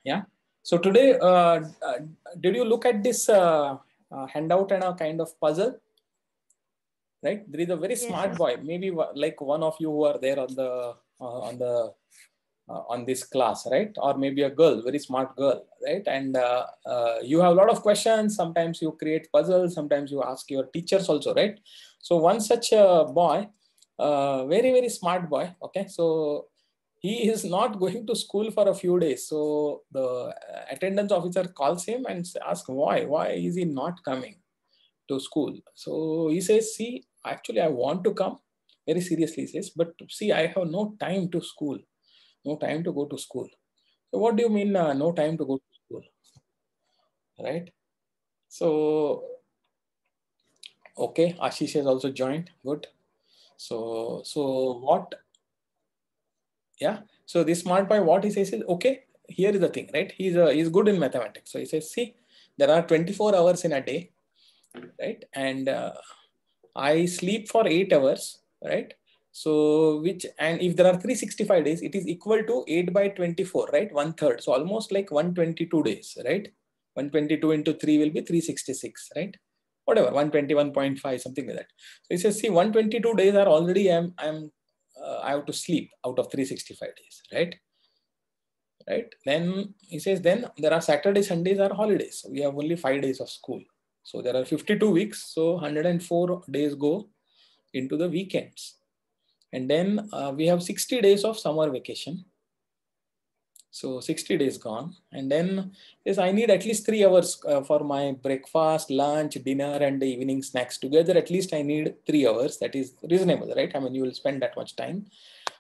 Yeah. So today, did you look at this handout and a kind of puzzle? Right. There is a very smart boy. Maybe like one of you who are there on this class, right? Or maybe a girl, very smart girl, right? And you have a lot of questions. Sometimes you create puzzles. Sometimes you ask your teachers also, right? So one such boy, very smart boy. Okay, so he is not going to school for a few days. So the attendance officer calls him and asks why is he not coming to school? So he says, see, actually I want to come. Very seriously he says, but see, I have no time to school. No time to go to school. So what do you mean no time to go to school? Right? So, okay, Ashish has also joined. Good. So what? Yeah. So this smart boy, what he says is, okay, here is the thing, right? He's good in mathematics. So he says, see, there are 24 hours in a day, right? And I sleep for 8 hours, right? So and if there are 365 days, it is equal to 8 by 24, right? 1/3. So almost like 122 days, right? 122 into 3 will be 366, right? Whatever, 121.5, something like that. So he says, see, 122 days are already I have to sleep out of 365 days, right? Right. Then he says, then there are Saturday, Sundays are holidays. So we have only 5 days of school. So there are 52 weeks. So 104 days go into the weekends. And then we have 60 days of summer vacation. So 60 days gone. And then yes, I need at least 3 hours for my breakfast, lunch, dinner, and the evening snacks together. At least I need 3 hours. That is reasonable, right? I mean, you will spend that much time.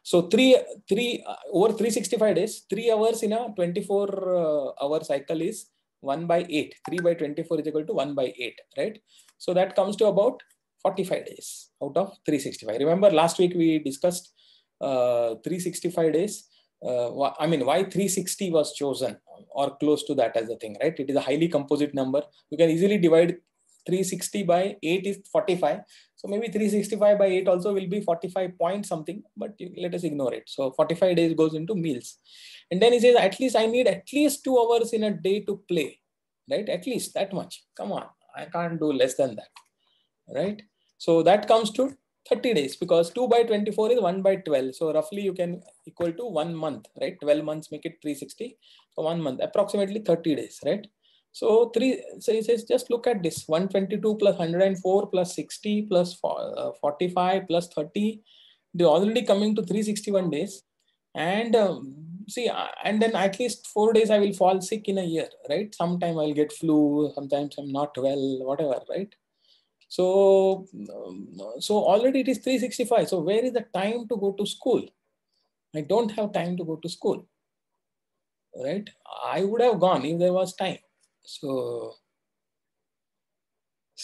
So over 365 days, 3 hours in a 24-hour cycle is 1 by 8. 3 by 24 is equal to 1 by 8, right? So that comes to about 45 days out of 365. Remember last week we discussed 365 days. I mean, why 360 was chosen or close to that as a thing, right? It is a highly composite number. You can easily divide 360 by 8 is 45. So maybe 365 by 8 also will be 45 point something, but let us ignore it. So 45 days goes into meals. And then he says, at least I need at least 2 hours in a day to play, right? At least that much. Come on, I can't do less than that, right? So that comes to 30 days because 2 by 24 is 1 by 12. So roughly you can equal to 1 month, right? 12 months make it 360. So 1 month, approximately 30 days, right? So he says, just look at this 122 plus 104 plus 60 plus 45 plus 30. They're already coming to 361 days. And see, and then at least 4 days I will fall sick in a year, right? Sometime I'll get flu, sometimes I'm not well, whatever, right? So already it is 365. So where is the time to go to school? I don't have time to go to school, right? I would have gone if there was time. So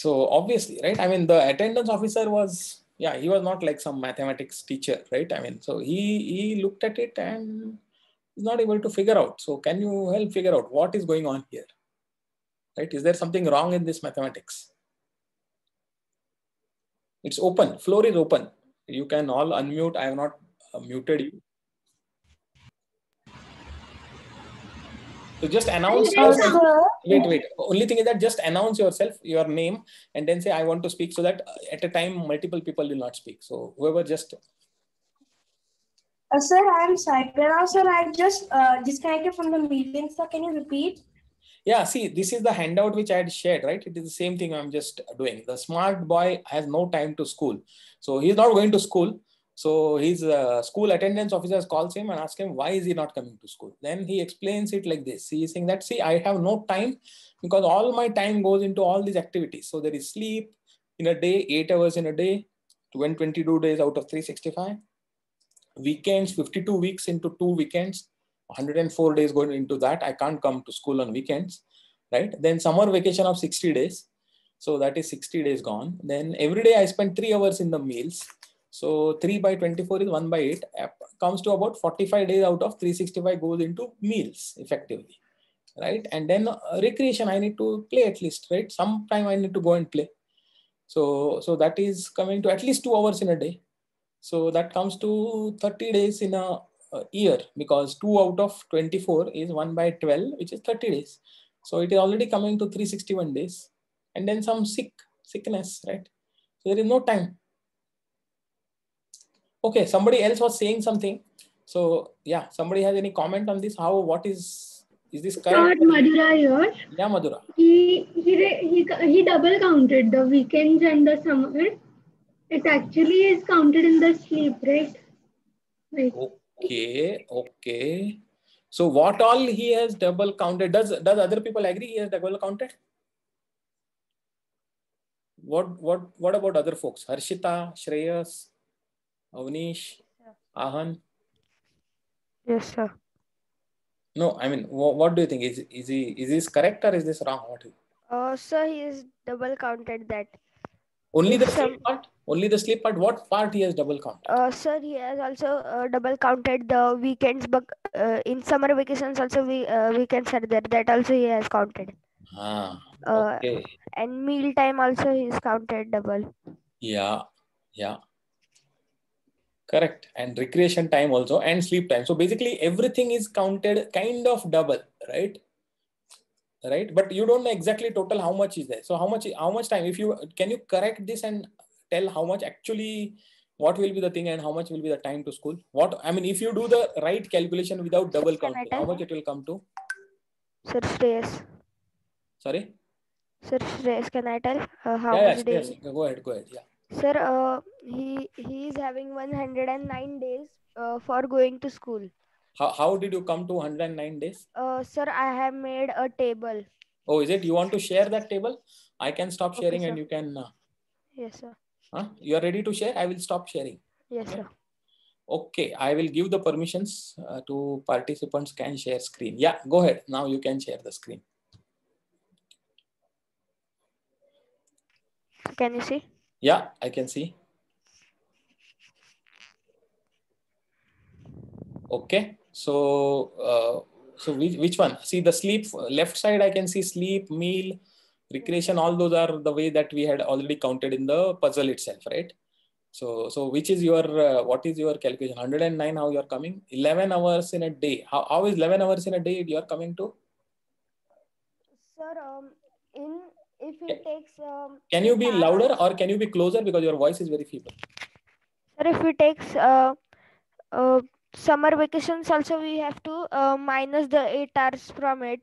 obviously, right? I mean, the attendance officer was, yeah, he was not like some mathematics teacher, right? I mean, so he looked at it and is not able to figure out. So can you help figure out what is going on here, right? Is there something wrong in this mathematics? It's open. Floor is open. You can all unmute. I have not muted you. So just announce yourself. Wait. Only thing is that just announce yourself, your name, and then say, I want to speak, so that at a time, multiple people will not speak. So whoever just... Sir, I am Saipana. Sir, I just disconnected from the meeting. Sir, can you repeat? Yeah, see, this is the handout which I had shared, right? It is the same thing I'm just doing. The smart boy has no time to school. So he's not going to school. So his school attendance officer calls him and asks him, why is he not coming to school? Then he explains it like this. He is saying that, see, I have no time because all my time goes into all these activities. So there is sleep in a day, 8 hours in a day, 22 days out of 365. Weekends, 52 weeks into 2 weekends. 104 days going into that. I can't come to school on weekends, right? Then summer vacation of 60 days. So that is 60 days gone. Then every day I spend 3 hours in the meals. So 3 by 24 is 1 by 8. Comes to about 45 days out of 365 goes into meals effectively, right? And then recreation, I need to play at least, right? Sometime I need to go and play. So that is coming to at least 2 hours in a day. So that comes to 30 days in a year, because 2 out of 24 is 1 by 12, which is 30 days. So it is already coming to 361 days. And then some sickness, right? So there is no time. Okay, somebody else was saying something. So yeah, somebody has any comment on this? What is this correct? Sir, Madhura here. Yeah, Madhura. He double counted the weekends and the summer. It actually is counted in the sleep, right? Right. Okay. So what all he has double counted? Does other people agree he has double counted? What about other folks? Harshita, Shreyas, Avnish, Ahan? Yes, sir. No, I mean, what do you think? Is this correct or is this wrong? Sir, he is double counted that. Only If the sleep part? Only the sleep part? What part he has double counted? Sir, he has also double counted the weekends, but in summer vacations also weekends are there. That also he has counted. Okay. And meal time also he is counted double. Yeah. Correct. And recreation time also, and sleep time. So basically everything is counted kind of double, right? Right. But you don't know exactly total how much is there. So how much time? Can you correct this and tell how much actually, what will be the thing and how much will be the time to school? If you do the right calculation without double counting, how much it will come to? Sir Shreyas. Sorry? Sir Shreyas, can I tell how Yes, much days? go ahead. Yeah. Sir, he is having 109 days for going to school. How did you come to 109 days? Sir, I have made a table. Oh, is it? You want to share that table? I can stop sharing, Okay, and you can. Yes, sir. You are ready to share? I will stop sharing. Yes, Okay? sir. Okay, I will give the permissions to participants can share screen. Yeah, go ahead. Now you can share the screen. Can you see? Yeah, I can see. Okay, so which one? See the sleep left side. I can see sleep, meal, recreation. All those are the way that we had already counted in the puzzle itself, right? So which is your what is your calculation? 109. How you are coming? 11 hours in a day. How is 11 hours in a day you are coming to? Sir, if it takes. Can you be louder or can you be closer, because your voice is very feeble? Sir, if it takes summer vacations, also we have to minus the 8 hours from it.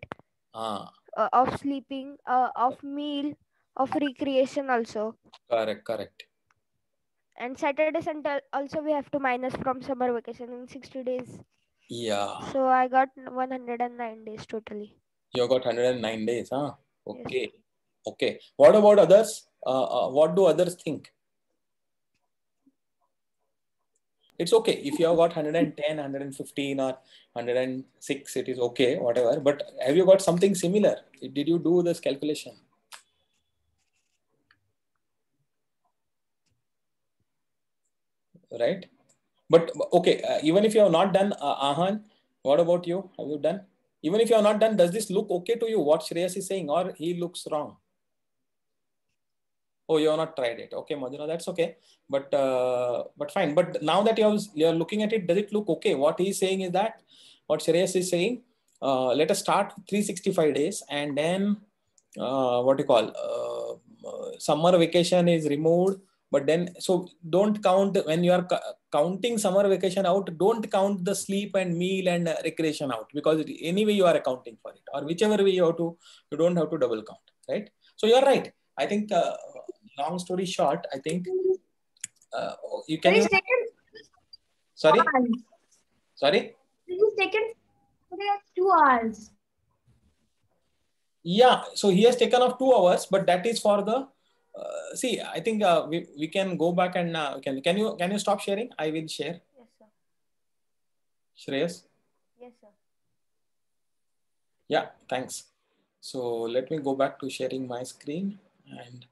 Of sleeping, of meal, of recreation also. Correct. And Saturday, Sunday also we have to minus from summer vacation in 60 days. Yeah. So I got 109 days totally. You got 109 days, huh? Okay. Yes. Okay. What about others? What do others think? It's okay. If you have got 110, 115 or 106, it is okay, whatever. But have you got something similar? Did you do this calculation? Right? But okay, even if you have not done, Ahan, what about you? Have you done? Even if you have not done, does this look okay to you, what Shreyas is saying, or he looks wrong? Oh, you have not tried it. Okay, Madhura, that's okay. But fine. But now that you're looking at it, does it look okay? What he's saying is that, what Shreyas is saying, let us start 365 days, and then summer vacation is removed. But then, so don't count when you are counting summer vacation out, don't count the sleep and meal and recreation out, because anyway you are accounting for it, or whichever way you don't have to double count, right? So you're right. I think, long story short, I think you can. It is taken. Sorry? Hours. Sorry? It is taken 2 hours. Yeah, so he has taken off 2 hours, but that is for the see, I think we can go back and can you stop sharing? I will share. Yes, sir. Shreyas? Yes, sir. Yeah, thanks. So let me go back to sharing my screen, and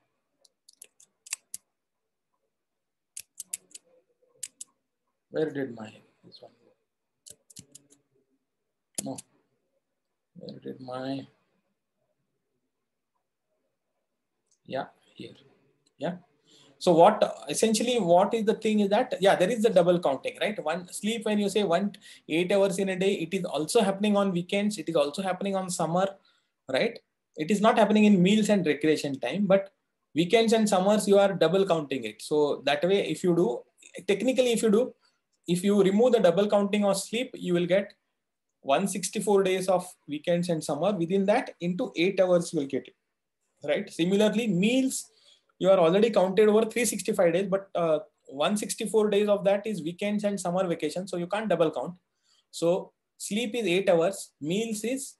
where did this one go? No. Where did yeah, here. Yeah. So what essentially what is the thing is that, yeah, there is the double counting, right? One sleep, when you say 8 hours in a day, it is also happening on weekends. It is also happening on summer, right? It is not happening in meals and recreation time, but weekends and summers, you are double counting it. So that way, if you do, technically, if you remove the double counting of sleep, you will get 164 days of weekends and summer. Within that, into 8 hours, you will get it, right? Similarly, meals, you are already counted over 365 days, but 164 days of that is weekends and summer vacation. So you can't double count. So sleep is 8 hours, meals is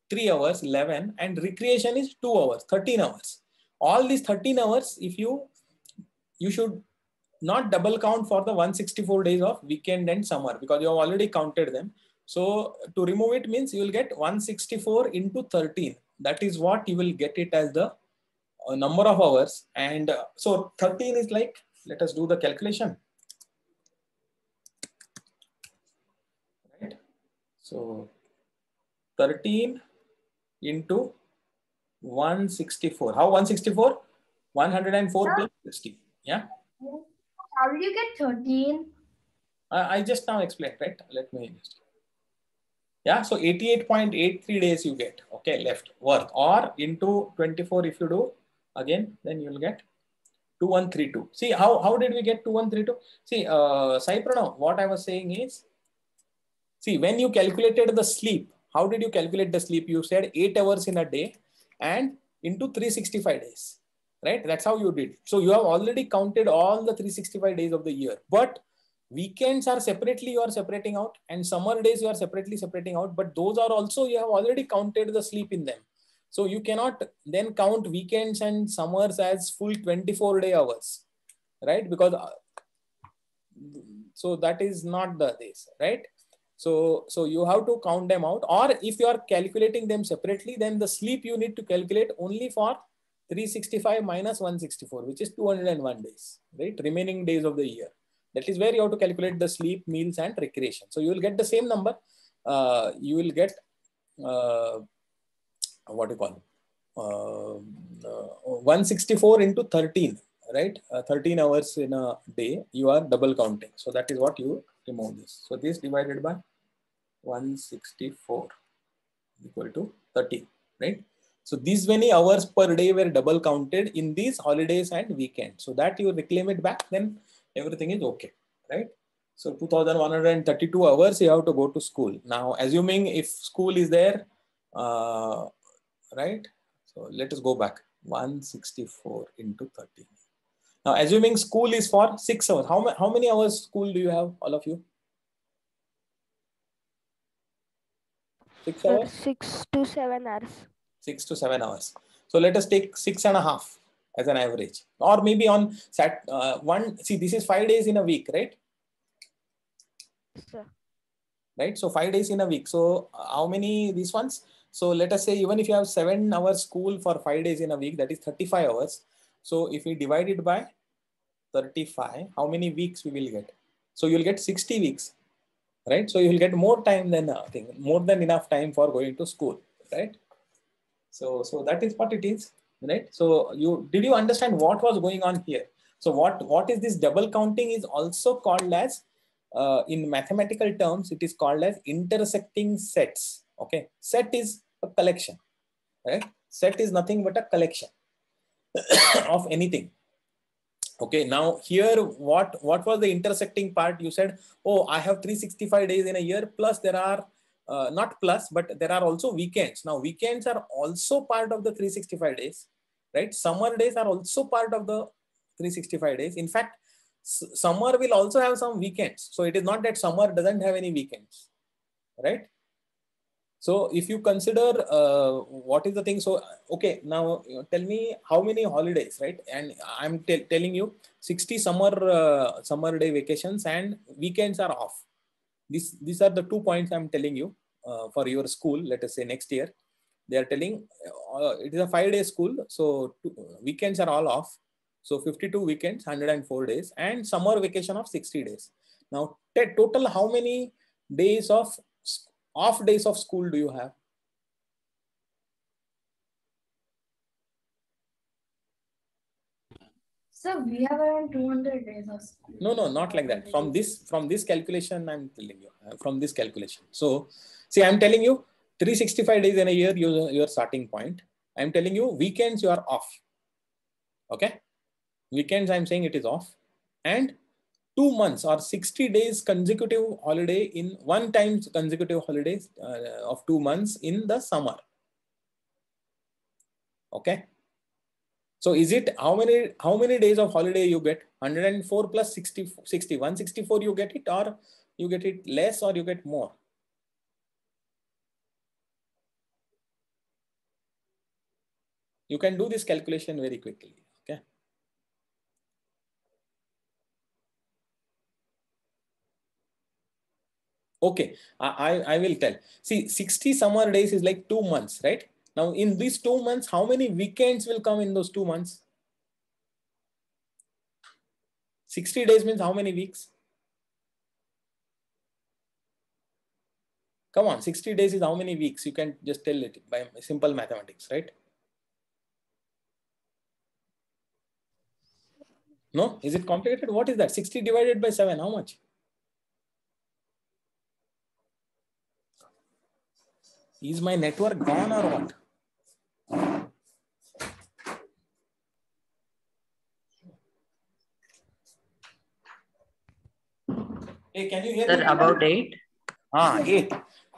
3 hours, 11, and recreation is 2 hours, 13 hours. All these 13 hours, if you should not double count for the 164 days of weekend and summer, because you have already counted them. So to remove it means you will get 164 into 13. That is what you will get it as the number of hours. And so 13 is like, let us do the calculation. Right? So 13 into 164. How 164? 104 plus 60. Yeah. How did you get 13? I just now explained, right? Let me just. Yeah, so 88.83 days you get, okay, left worth, or into 24 if you do again, then you will get 2132. See, how did we get 2132? See, Sai Pranav, what I was saying is, see, when you calculated the sleep, how did you calculate the sleep? You said 8 hours in a day and into 365 days, right? That's how you did. So you have already counted all the 365 days of the year, but weekends are separately, you are separating out, and summer days you are separately separating out, but those are also, you have already counted the sleep in them. So you cannot then count weekends and summers as full 24-day hours, right? Because so that is not the case, right? So you have to count them out, or if you are calculating them separately, then the sleep you need to calculate only for 365 minus 164, which is 201 days, right? Remaining days of the year. That is where you have to calculate the sleep, meals, and recreation. So you will get the same number. You will get what do you call it? 164 into 13, right? 13 hours in a day, you are double counting. So that is what you remove this. So this divided by 164 equal to 30, right? So these many hours per day were double counted in these holidays and weekends. So that you reclaim it back, then everything is okay, right? So 2132 hours you have to go to school. Now, assuming if school is there, right? So let us go back. 164 into 13. Now, assuming school is for 6 hours, how many hours school do you have, all of you? 6 hours? 6 to 7 hours. 6 to 7 hours. So let us take 6.5 as an average, or maybe on one. See, this is 5 days in a week, right? Sir. Right. So 5 days in a week. So how many these ones? So let us say even if you have 7 hours school for 5 days in a week, that is 35 hours. So if we divide it by 35, how many weeks we will get? So you'll get 60 weeks, right? So you will get more time than more than enough time for going to school, right? So that is what it is, right? So did you understand what was going on here? So what is this double counting is also called as, in mathematical terms, it is called as intersecting sets. Okay, set is a collection, right? Set is nothing but a collection of anything. Okay, now here what was the intersecting part? You said, oh, I have 365 days in a year, plus there are not plus, but there are also weekends. Now weekends are also part of the 365 days, right? Summer days are also part of the 365 days. In fact, summer will also have some weekends. So it is not that summer doesn't have any weekends, right? So if you consider what is the thing, so okay, now tell me how many holidays, right? And I'm telling you 60 summer day vacations and weekends are off. These are the 2 points I'm telling you for your school. Let us say next year, they are telling it is a 5-day school, so weekends are all off. So 52 weekends, 104 days, and summer vacation of 60 days. Now total how many days of off days of school do you have? So we have around 200 days of school. No, not like that. From this calculation, I'm telling you, from this calculation. So see, I'm telling you 365 days in a year, your starting point. I'm telling you weekends, you are off. Okay. Weekends, I'm saying it is off. And 2 months or 60 days consecutive holiday in one time consecutive holidays of 2 months in the summer. Okay. So is it how many days of holiday you get? 104 plus 60, 164 you get it, or you get it less, or you get more? You can do this calculation very quickly. Okay. Okay, I will tell. See, 60 summer days is like 2 months, right? Now in these 2 months, how many weekends will come in those 2 months? 60 days means how many weeks? Come on, 60 days is how many weeks? You can just tell it by simple mathematics, right? No? Is it complicated? What is that? 60 divided by 7, how much? Is my network gone or what? Hey, can you hear me? About 8. 8.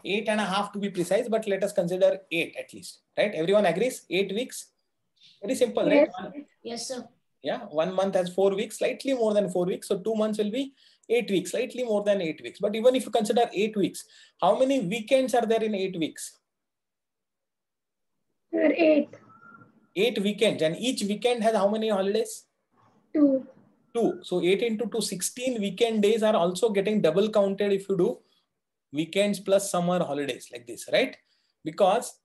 8.5 to be precise, but let us consider 8 at least, right? Everyone agrees? 8 weeks? Very simple, Yes. right? Yes, sir. Yeah, 1 month has 4 weeks, slightly more than 4 weeks. So 2 months will be 8 weeks, slightly more than 8 weeks. But even if you consider 8 weeks, how many weekends are there in 8 weeks? There are 8. 8 weekends, and each weekend has how many holidays? 2. 2. So 8 into 2, 16 weekend days are also getting double counted if you do weekends plus summer holidays like this, right? Because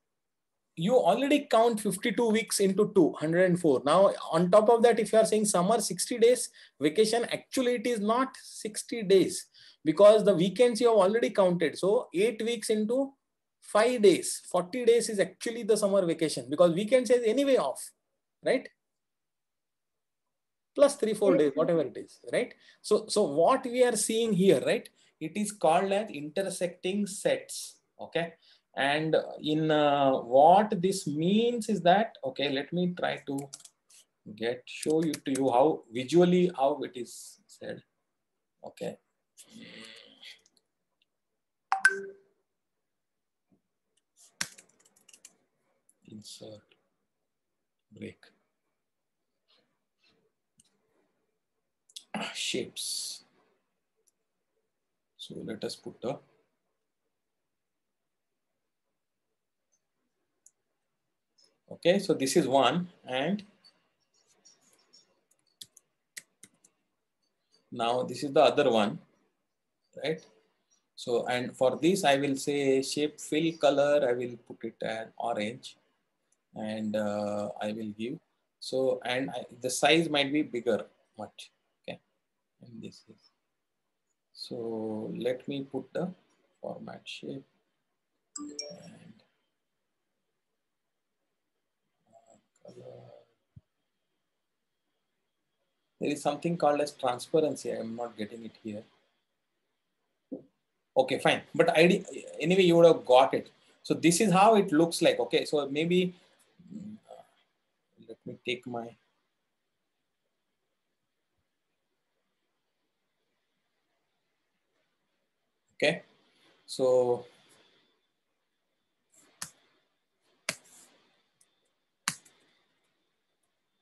you already count 52 weeks into 2, 104. Now, on top of that, if you are saying summer 60 days vacation, actually it is not 60 days because the weekends you have already counted. So 8 weeks into 5 days, 40 days is actually the summer vacation because weekends is anyway off, right? Plus 3-4 days, whatever it is, right? So what we are seeing here, right? It is called as intersecting sets, okay? And in what this means is that, okay, let me try to show you to you how visually how it is said, okay? Insert, break. Shapes. So let us put the okay, so this is one, and now this is the other one, right? So, and for this I will say shape fill color, I will put it as orange, and I will give, so, and the size might be bigger much, okay, and this is, so let me put the format shape, and color. There is something called as transparency. I am not getting it here. Okay, fine. But anyway, you would have got it. So this is how it looks like. Okay, so maybe let me take my. Okay, so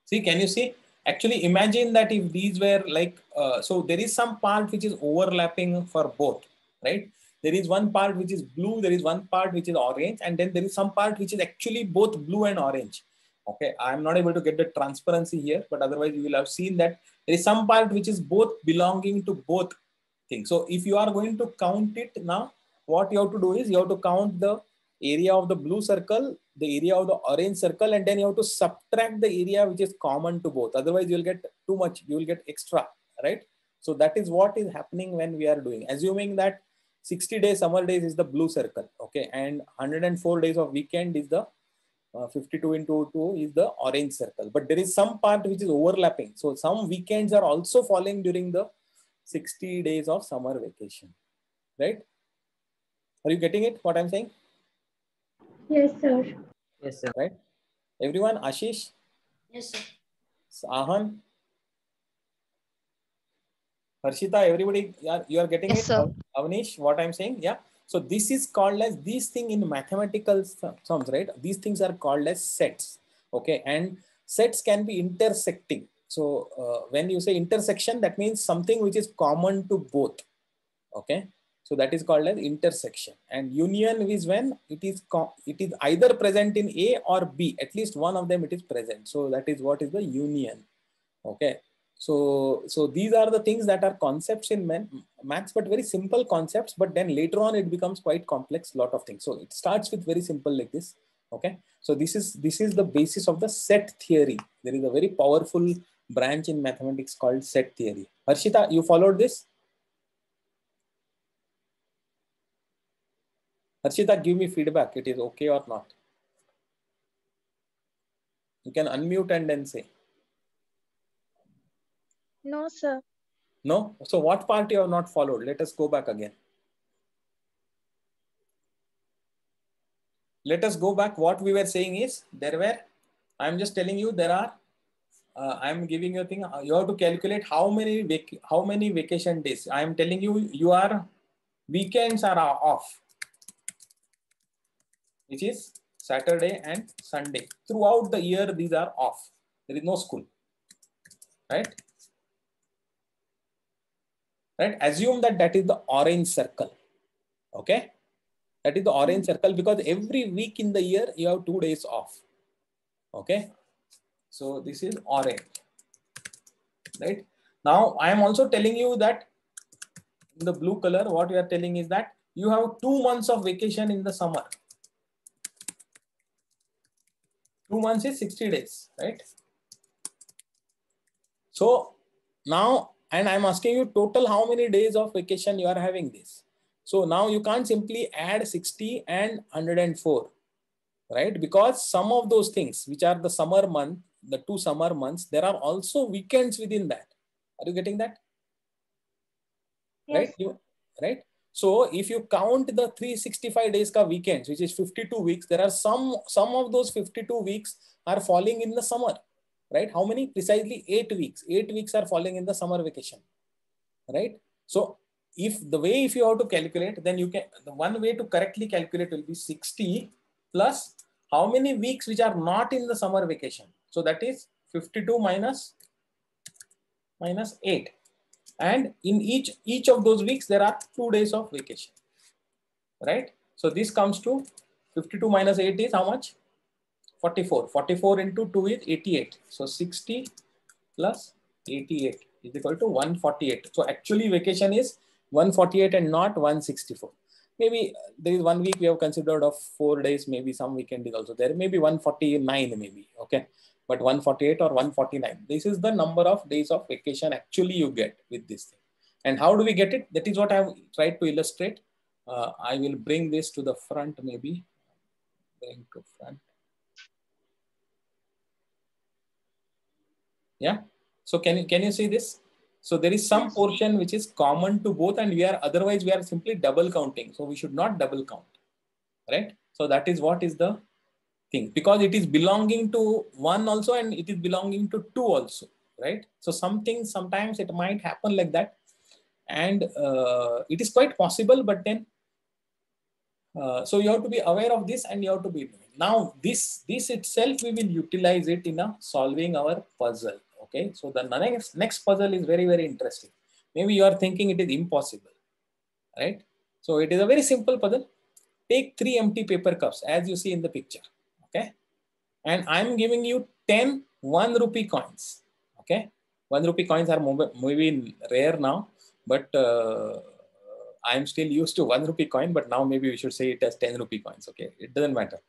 see, can you see? Actually, imagine that if these were like, so there is some part which is overlapping for both, right? There is one part which is blue, there is one part which is orange, and then there is some part which is actually both blue and orange. Okay, I'm not able to get the transparency here, but otherwise you will have seen that there is some part which is both belonging to both things. So if you are going to count it now, what you have to do is you have to count the area of the blue circle, the area of the orange circle, and then you have to subtract the area which is common to both. Otherwise, you'll get too much, you will get extra, right? So that is what is happening when we are doing, assuming that 60 days summer days is the blue circle, okay, and 104 days of weekend is the 52 into 2 is the orange circle, but there is some part which is overlapping. So some weekends are also falling during the 60 days of summer vacation, right? Are you getting it, what I'm saying? Yes, sir. Yes, sir. Right? Everyone, Ashish? Yes, sir. Ahan? Harshita, everybody, you are getting Yes, it? sir. Avnish, what I'm saying? Yeah. So this is called as, these things in mathematical sums, right? These things are called as sets. Okay. And sets can be intersecting. So when you say intersection, that means something which is common to both. Okay. So that is called as intersection. And union is when it is either present in A or B. At least one of them it is present. So that is what is the union. Okay. So these are the things that are concepts in maths, but very simple concepts. But then later on, it becomes quite complex, lot of things. So it starts with very simple like this. Okay. So this is the basis of the set theory. There is a very powerful branch in mathematics called set theory. Harshita, you followed this? Harshita, give me feedback. It is okay or not? You can unmute and then say. No, sir. No? So what part you have not followed? Let us go back again. Let us go back. What we were saying is, I'm just telling you, there are, I'm giving you a thing. You have to calculate how many vacation days. I am telling you, your weekends are off, which is Saturday and Sunday. Throughout the year, these are off. There is no school, right? Right? Assume that is the orange circle. Okay. That is the orange circle, because every week in the year, you have 2 days off. Okay. So this is orange, right? Now I am also telling you that in the blue color, what we are telling is that you have 2 months of vacation in the summer. 2 months is 60 days, right? So now, and I'm asking you total how many days of vacation you are having this. So now you can't simply add 60 and 104, right? Because some of those things, which are the summer month, the 2 summer months, there are also weekends within that. Are you getting that? Yes. Right? Right? So if you count the 365 days ka weekends, which is 52 weeks, there are some of those 52 weeks are falling in the summer, right? How many? Precisely 8 weeks. 8 weeks are falling in the summer vacation, right? So if you have to calculate, then you can, the one way to correctly calculate will be 60 plus how many weeks which are not in the summer vacation. So that is 52 minus 8. And in each of those weeks, there are 2 days of vacation, right? So this comes to 52 minus 8 is how much? 44. 44 into 2 is 88. So 60 plus 88 is equal to 148. So actually vacation is 148 and not 164. Maybe there is 1 week we have considered of 4 days, maybe some weekend is also there, maybe 149 maybe, okay? But 148 or 149, this is the number of days of vacation actually you get with this thing. And how do we get it? That is what I have tried to illustrate. I will bring this to the front, maybe. Bring to front. Yeah. So can you see this? So there is some portion which is common to both, and otherwise we are simply double counting. So we should not double count, right? So that is what is the thing, because it is belonging to 1 also and it is belonging to 2 also, right? So sometimes it might happen like that, and it is quite possible, but then so you have to be aware of this, and you have to be now this itself we will utilize it in solving our puzzle. Okay, so the next puzzle is very, very interesting. Maybe you are thinking it is impossible, right? So it is a very simple puzzle. Take 3 empty paper cups as you see in the picture. Okay, and I'm giving you 10 1 rupee coins. Okay, 1 rupee coins are maybe rare now, but I'm still used to 1 rupee coin, but now maybe we should say it as 10 rupee coins. Okay, it doesn't matter.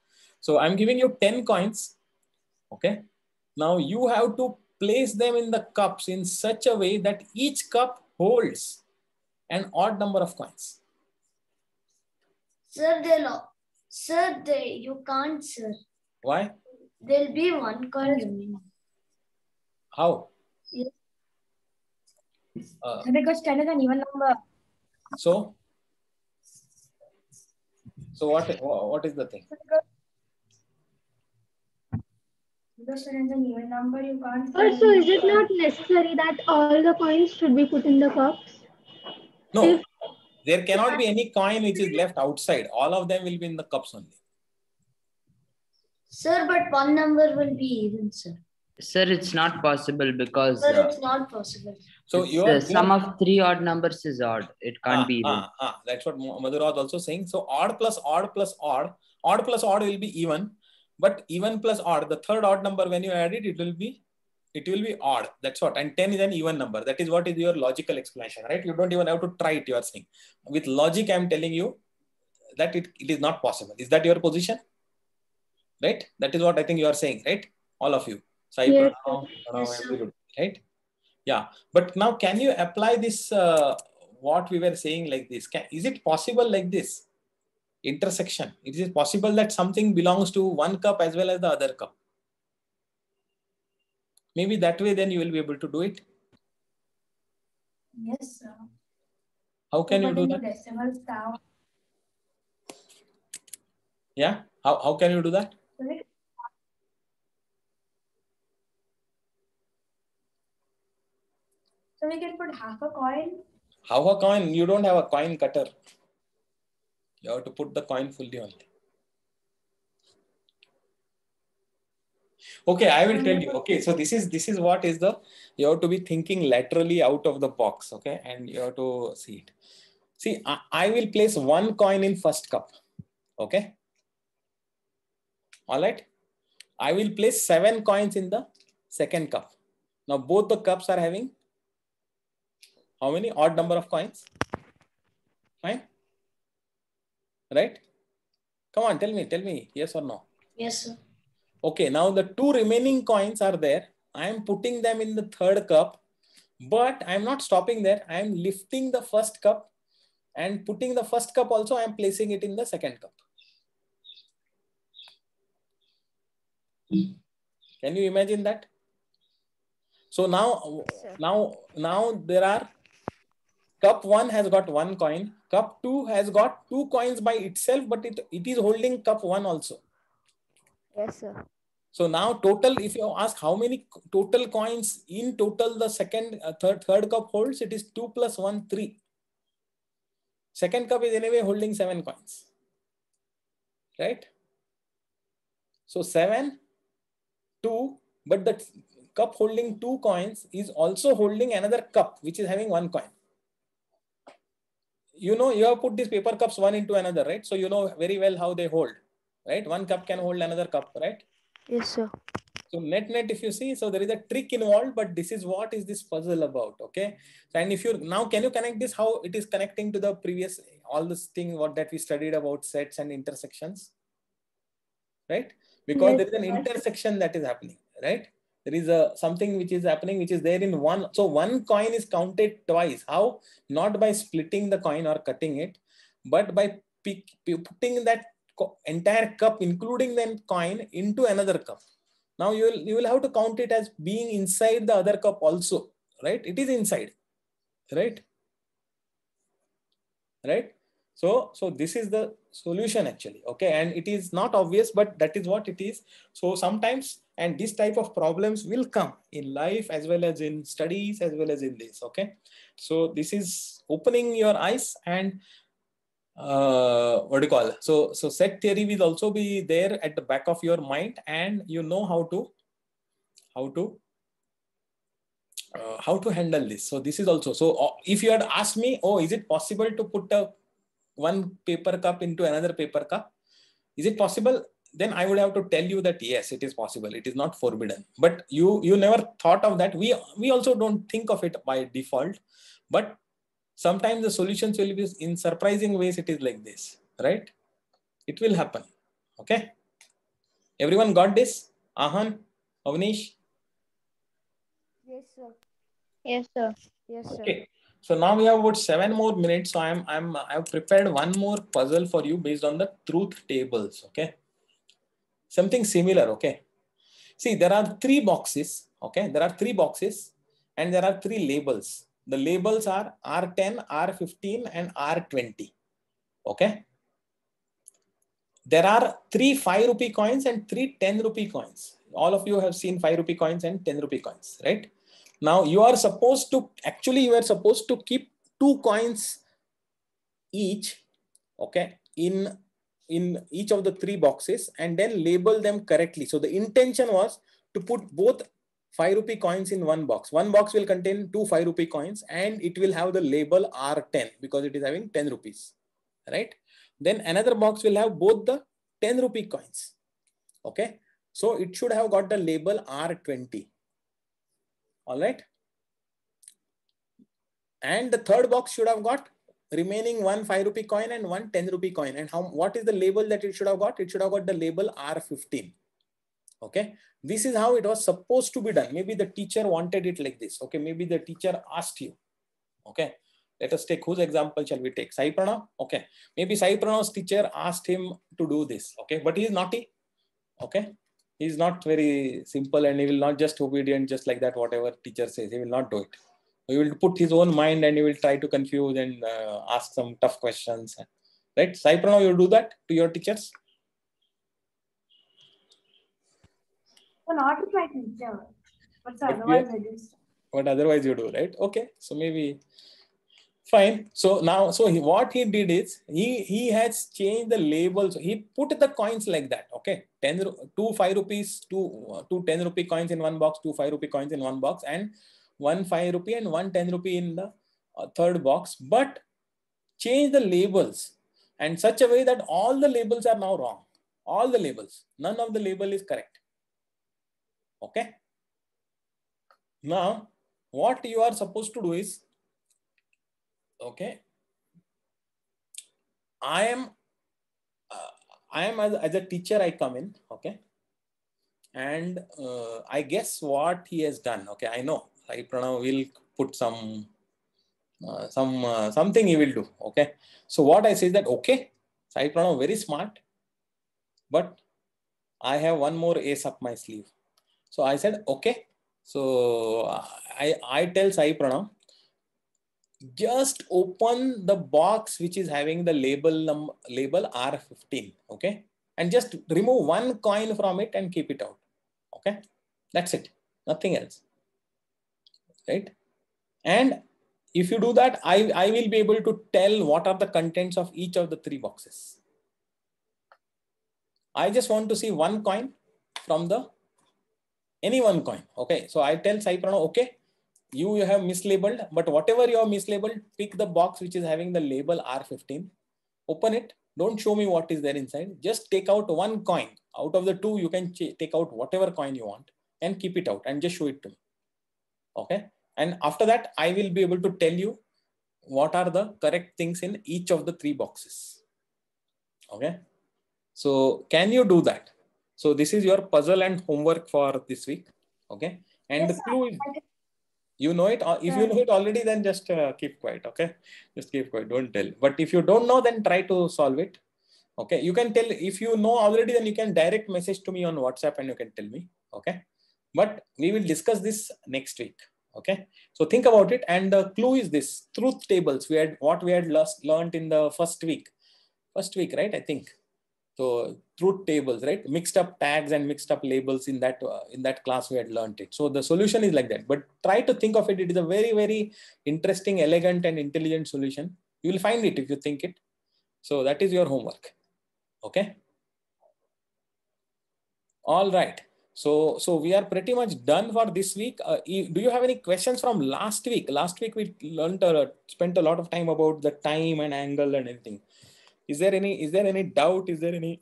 So I'm giving you 10 coins. Okay, now you have to place them in the cups in such a way that each cup holds an odd number of coins. Sir, you can't, sir. Why? There'll be one coin. How? Yes. Uh, Because 10 is an even number. So what is the thing? Because 10 is an even number, you can't. Also, is it not necessary that all the coins should be put in the cups? No, there cannot be any coin which is left outside. All of them will be in the cups only. Sir, but one number will be even, sir. Sir, it's not possible because Sir, it's not possible. So the sum of 3 odd numbers is odd. It can't be even. That's what Madhur was also saying. So odd plus odd plus odd will be even, but even plus odd, the third odd number, when you add it, it will be odd. That's what. And 10 is an even number. That is what is your logical explanation, right? You don't even have to try it. You are saying with logic, I am telling you that it is not possible. Is that your position? Right? That is what I think you are saying, right? All of you. Sai, Yes. Pranav, right? Yeah. But now can you apply this, what we were saying like this? Is it possible like this? Intersection. Is it possible that something belongs to one cup as well as the other cup? Maybe that way then you will be able to do it. Yes, sir. How can you do that? Decimals down. Yeah. How can you do that? So we can put half a coin. Half a coin? You don't have a coin cutter. You have to put the coin fully only. Okay, I will tell you. Okay, so this is what is the, you have to be thinking laterally out of the box. Okay, and you have to see it. See, I will place one coin in first cup. Okay. All right. I will place 7 coins in the second cup. Now both the cups are having how many odd number of coins? Fine. Right? Come on, tell me, yes or no? Yes, sir. Okay, now the 2 remaining coins are there. I am putting them in the third cup, but I am not stopping there. I am lifting the first cup and putting the first cup also, I am placing it in the second cup. Can you imagine that? So now there are, cup 1 has got 1 coin, cup 2 has got 2 coins by itself, but it is holding cup 1 also. Yes, sir. So now total, if you ask how many total coins in total the third cup holds, it is 2 plus 1, 3. Second cup is anyway holding 7 coins. Right? So 7, 2, but the cup holding 2 coins is also holding another cup which is having 1 coin. You know, you have put these paper cups one into another, right? So you know very well how they hold, right? One cup can hold another cup, right? Yes, sir. So net, if you see, so there is a trick involved, but this is what is this puzzle about, okay? And if you, now can you connect this, how it is connecting to the previous, all this thing, what that we studied about sets and intersections, right? Because there is an intersection that is happening, right? There is something which is happening, which is there in one. So one coin is counted twice. How? Not by splitting the coin or cutting it, but by putting that entire cup, including the coin, into another cup. Now you will have to count it as being inside the other cup also, right? It is inside, right? Right? So this is the solution actually, okay? And it is not obvious, but that is what it is. So sometimes, and this type of problems will come in life as well as in studies as well as in this, okay? So this is opening your eyes and what do you call? So set theory will also be there at the back of your mind, and you know how to handle this. So this is also, so if you had asked me, oh, is it possible to put one paper cup into another paper cup? Is it possible? Then I would have to tell you that yes, it is possible. It is not forbidden. But you never thought of that. We also don't think of it by default. But sometimes the solutions will be in surprising ways. It is like this, right? It will happen. Okay. Everyone got this? Ahan, Avnish? Yes, sir. Yes, sir. Yes, sir. Okay. So now we have about 7 more minutes. So I've prepared one more puzzle for you based on the truth tables. Okay. something similar. Okay. See, there are 3 boxes. Okay. There are 3 boxes and there are 3 labels. The labels are R10, R15 and R20. Okay. There are 3 5 rupee coins and 3 10 rupee coins. All of you have seen 5 rupee coins and 10 rupee coins, right? Now you are supposed to, actually you are supposed to keep 2 coins each, okay, in each of the 3 boxes and then label them correctly. So the intention was to put both 5 rupee coins in one box. One box will contain 2 5 rupee coins and it will have the label R10 because it is having 10 rupees, right? Then another box will have both the 10 rupee coins. Okay. So it should have got the label R20. All right. And the third box should have got remaining 1 5 rupee coin and 1 10 rupee coin. And what is the label that it should have got? It should have got the label R15. Okay. This is how it was supposed to be done. Maybe the teacher wanted it like this. Okay. Maybe the teacher asked you. Okay. Let us take, whose example shall we take? Sai Pranav? Okay. Maybe Sai Pranav's teacher asked him to do this. Okay. But he is naughty. Okay. He is not very simple and he will not just obedient just like that, whatever teacher says. He will not do it. He will put his own mind and he will try to confuse and ask some tough questions. Right? Sai Pranav, you do that to your teachers? So not to my teacher, but otherwise I do. But otherwise you do, right? Okay. So maybe fine. So now, what he did is he has changed the labels. He put the coins like that. Okay. 2 5 rupees, 2 10 rupee coins in one box, 2 5 rupee coins in one box, and 1 5 rupee and 1 10 rupee in the third box, but change the labels and such a way that all the labels are now wrong. All the labels. None of the label is correct. Okay. Now, what you are supposed to do is, okay, I am as a teacher, I come in, okay, and I guess what he has done. Okay, I know Sai Pranav will put something he will do. Okay, so what I say is that, okay, Sai Pranav very smart, but I have one more ace up my sleeve. So I said, okay. So I tell Sai Pranav, just open the box which is having the label R15, okay, and just remove 1 coin from it and keep it out. Okay, that's it, nothing else, right? And if you do that, I will be able to tell what are the contents of each of the 3 boxes. I just want to see 1 coin from any 1 coin. Okay, so I tell Sai Pranav, okay, you have mislabeled, but whatever you have mislabeled, pick the box which is having the label R15, open it, don't show me what is there inside, just take out 1 coin. Out of the 2, you can take out whatever coin you want and keep it out and just show it to me. Okay, and after that, I will be able to tell you what are the correct things in each of the 3 boxes. Okay, so can you do that? So this is your puzzle and homework for this week. Okay, and yes, the clue is, you know it. If you know it already, then just keep quiet. Okay, just keep quiet. Don't tell. But if you don't know, then try to solve it. Okay, you can tell. If you know already, then you can direct message to me on WhatsApp and you can tell me. Okay, but we will discuss this next week. Okay, so think about it. And the clue is this: truth tables. We had learned in the first week, right? I think. So truth tables, right? Mixed up tags and mixed up labels in that class we had learned it. So the solution is like that, but try to think of it. It is a very, very interesting, elegant and intelligent solution. You will find it if you think it. So that is your homework. Okay. All right. So we are pretty much done for this week. Do you have any questions from last week? Last week we learned, spent a lot of time about the time and angle and everything. Is there any doubt? Is there any?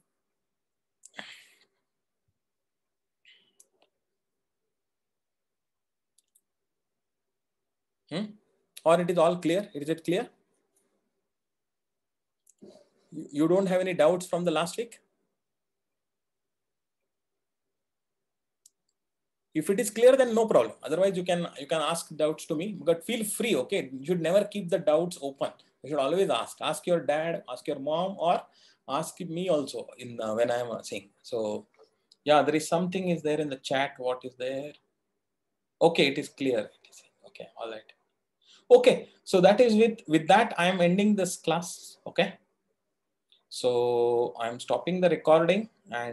Or it is all clear? Is it clear? You don't have any doubts from the last week? If it is clear, then no problem. Otherwise, you can ask doubts to me. But feel free. Okay, you should never keep the doubts open. You should always ask. Ask your dad, ask your mom, or ask me also in when I am saying. So Yeah, there is something is there in the chat. What is there? Okay, it is clear. Okay, all right. Okay, so that is with that I am ending this class. Okay, so I'm stopping the recording and